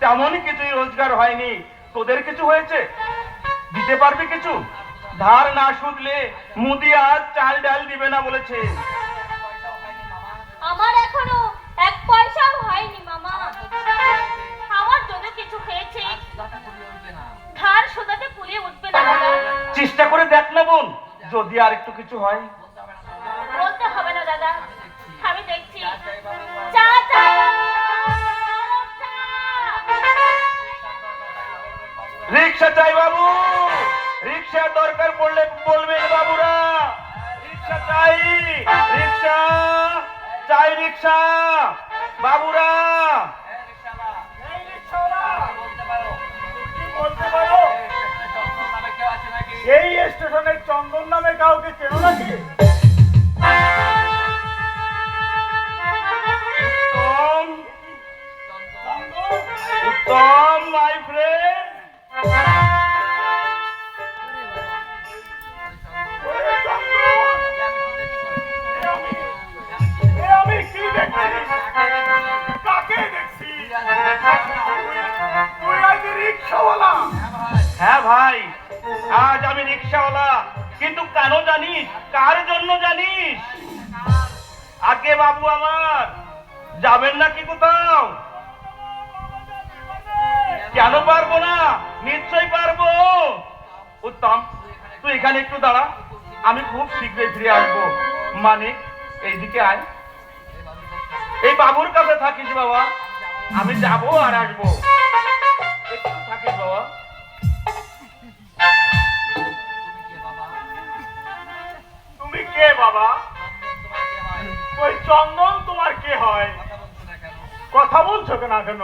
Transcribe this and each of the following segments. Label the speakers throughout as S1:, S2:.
S1: তেমন কিছুই রোজগার হয়নি। তোদের কিছু হয়েছে? দিতে পারবি কিছু? ধার না শুধলে মুদি আজ চাল ডাল দিবে না বলেছে।
S2: আমার এখনো এক পয়সাও হয়নি মামা। আমার যদি কিছু হয়েছে ধার শোধাতে পুলে উঠবে না দাদা।
S1: চেষ্টা করে দেখ না বোন, যদি আর একটু কিছু হয়।
S2: বলতে হবে না দাদা, আমি দেখছি। চা চা
S1: রিক্সা চাই বাবু, রিক্সা দরকার পড়লে বলবেন বাবুরা। রিক্সা চাই, রিক্সা চাই, রিক্সা বাবুরা।
S3: এই স্টেশনের চন্দন নামে কাউকে চেনো নাকি?
S1: উত্তম মাই ফ্রেন্ড,
S3: আমি কি দেখছি? কাকে দেখছি? তুই আজ রিক্সাওয়ালা?
S1: হ্যাঁ ভাই, আজ আমি রিক্সাওয়ালা। কিন্তু কেন জানিস? কার জন্য জানিস? আগে বাবু আমার যাবেন নাকি কোথাও? কেন পারবো না? নিশ্চয়ই পারবো। উত্তম, তুই এখানে একটু দাঁড়া, আমি খুব শীঘ্রই ফিরে আসবো। মানিক, এইদিকে আয়। এই বাবুর কাছে থাকিস বাবা, আমি যাবো আর আসবো। একটু থাকিস বাবা।
S3: তুমি কে বাবা? ওই চন্দন তোমার কে হয়? কথা বলছো না কেন?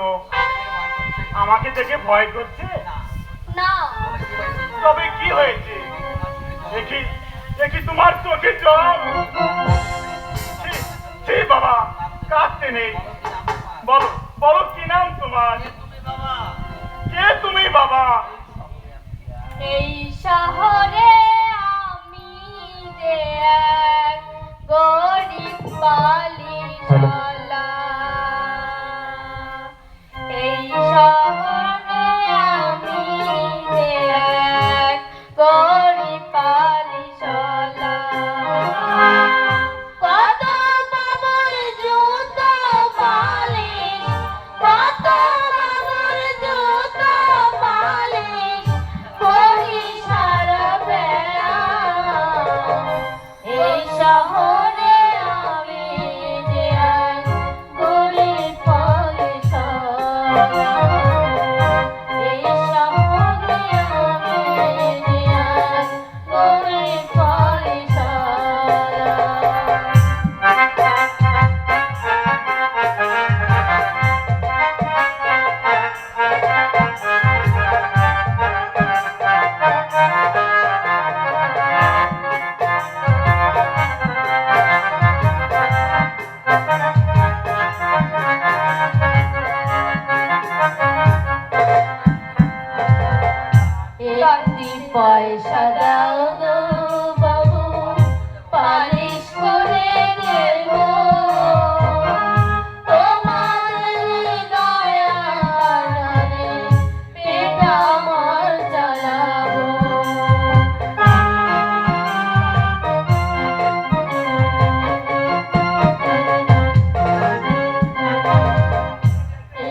S3: আমাকে দেখে ভয় করছে?
S2: না।
S3: তবে কি হয়েছে? দেখি দেখি তোমার চোখে জল। ছি বাবা, কাঁদতে নেই। বলো বলো, কি নাম তোমার? কে তুমি বাবা?
S2: এই শহরে আমি যে এক গরিব বালিশালা। এই শহরে আমি যে এক গরিব বালিশালা। কত বাবুর জুতো পালিশ, কত বাবুর জুতো পালিশ করি সারা বেলা। এই শহরে আমি যে এক গরিব বালিশালা। এই শহরে আমি যে এক গরিব বালিশালা। একটি পয়সা দাও গো বাবু, পালিশ করে দেব তোমার দয়ারে পেট আমার চালাবো।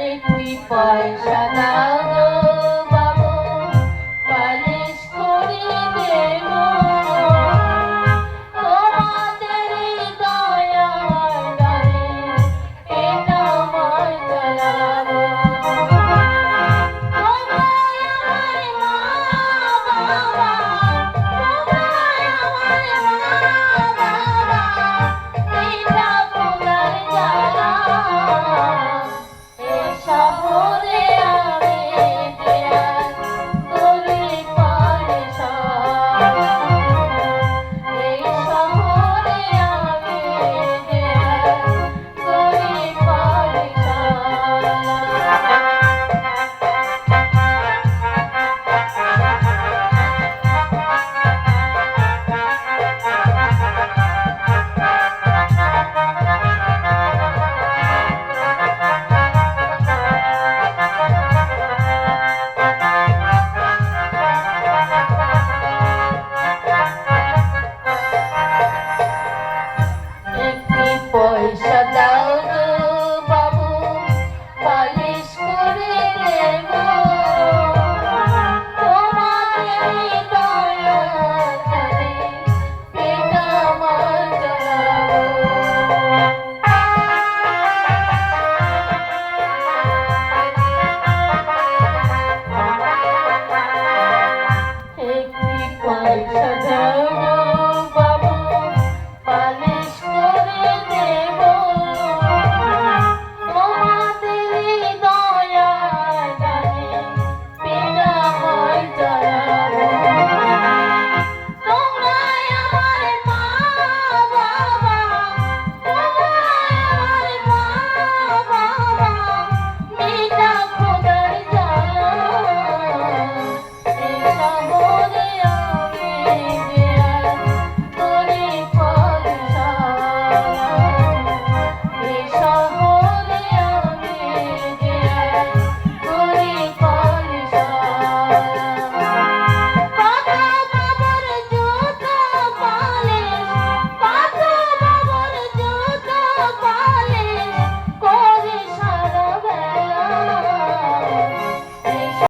S2: একটি পয়সা দাও